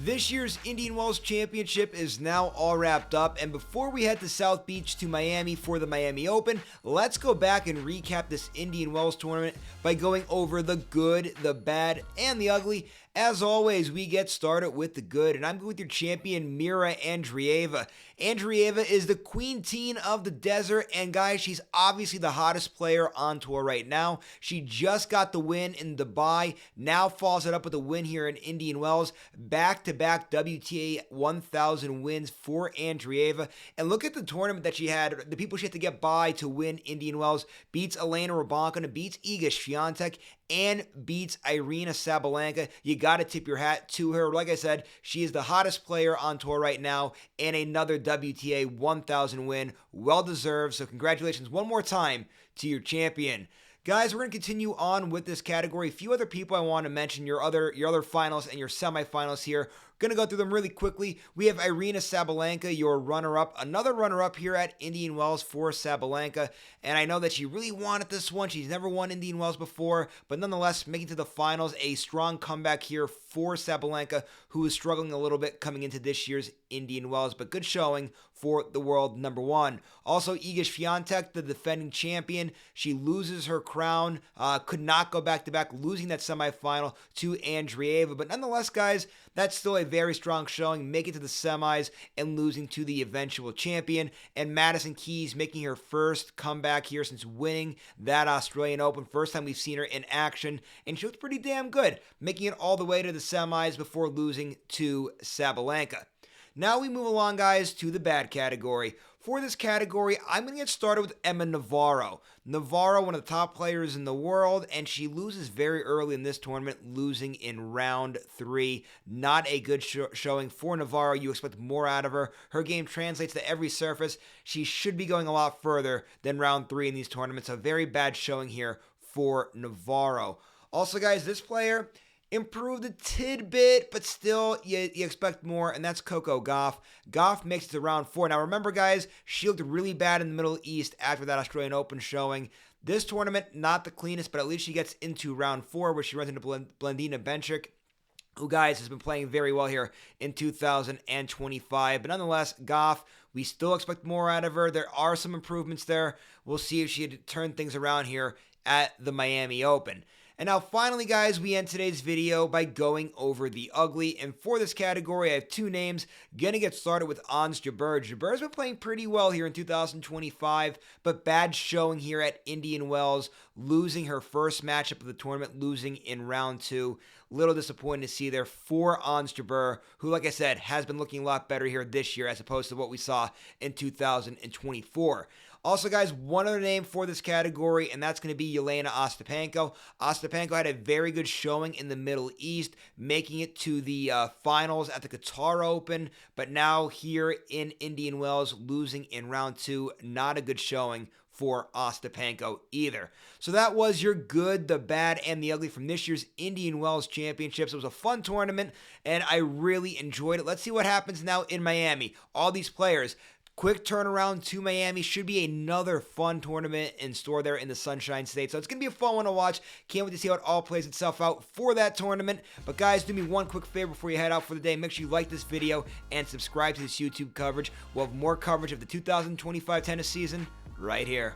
This year's Indian Wells Championship is now all wrapped up, and before we head to South Beach to Miami for the Miami Open, let's go back and recap this Indian Wells tournament by going over the good, the bad, and the ugly. As always, we get started with the good, and I'm going with your champion, Mirra Andreeva. Andreeva is the queen teen of the desert, and guys, she's obviously the hottest player on tour right now. She just got the win in Dubai, now follows it up with a win here in Indian Wells. Back-to-back WTA 1000 wins for Andreeva. And look at the tournament that she had, the people she had to get by to win Indian Wells. Beats Jelena Ostapenko, beats Iga Swiatek, and beats Aryna Sabalenka. You got to tip your hat to her. Like I said, she is the hottest player on tour right now, and another WTA 1000 win. Well deserved. So congratulations one more time to your champion. Guys, we're going to continue on with this category. A few other people I want to mention, your other finalists and your semifinalists here. Going to go through them really quickly. We have Aryna Sabalenka, your runner-up. Another runner-up here at Indian Wells for Sabalenka. And I know that she really wanted this one. She's never won Indian Wells before. But nonetheless, making it to the finals, a strong comeback here for Sabalenka, who is struggling a little bit coming into this year's Indian Wells. But good showing for the world number one. Also, Iga Swiatek, the defending champion. She loses her crown. Could not go back-to-back, losing that semifinal to Andreeva. But nonetheless, guys, that's still a very strong showing, making it to the semis and losing to the eventual champion. And Madison Keys making her first comeback here since winning that Australian Open. First time we've seen her in action, and she looked pretty damn good, making it all the way to the semis before losing to Sabalenka. Now we move along, guys, to the bad category. For this category, I'm going to get started with Emma Navarro. Navarro, one of the top players in the world, and she loses very early in this tournament, losing in round 3. Not a good showing for Navarro. You expect more out of her. Her game translates to every surface. She should be going a lot further than round 3 in these tournaments. A very bad showing here for Navarro. Also, guys, this player improved a tidbit, but still, you expect more, and that's Coco Gauff. Gauff makes it to round 4. Now, remember, guys, she looked really bad in the Middle East after that Australian Open showing. This tournament, not the cleanest, but at least she gets into round 4, where she runs into Blandina Bencic, who, guys, has been playing very well here in 2025. But nonetheless, Gauff, we still expect more out of her. There are some improvements there. We'll see if she had turned things around here at the Miami Open. And now finally, guys, we end today's video by going over the ugly. And for this category, I have 2 names. Gonna get started with Ons Jabeur. Jabeur's been playing pretty well here in 2025, but bad showing here at Indian Wells, losing her first matchup of the tournament, losing in round 2. Little disappointing to see there for Ons Jabeur, who, like I said, has been looking a lot better here this year as opposed to what we saw in 2024. Also, guys, one other name for this category, and that's going to be Jelena Ostapenko. Ostapenko had a very good showing in the Middle East, making it to the finals at the Qatar Open, but now here in Indian Wells, losing in round 2. Not a good showing for Ostapenko either. So that was your good, the bad, and the ugly from this year's Indian Wells Championships. It was a fun tournament, and I really enjoyed it. Let's see what happens now in Miami. All these players, quick turnaround to Miami. Should be another fun tournament in store there in the Sunshine State. So it's going to be a fun one to watch. Can't wait to see how it all plays itself out for that tournament. But guys, do me one quick favor before you head out for the day. Make sure you like this video and subscribe to this YouTube coverage. We'll have more coverage of the 2025 tennis season right here.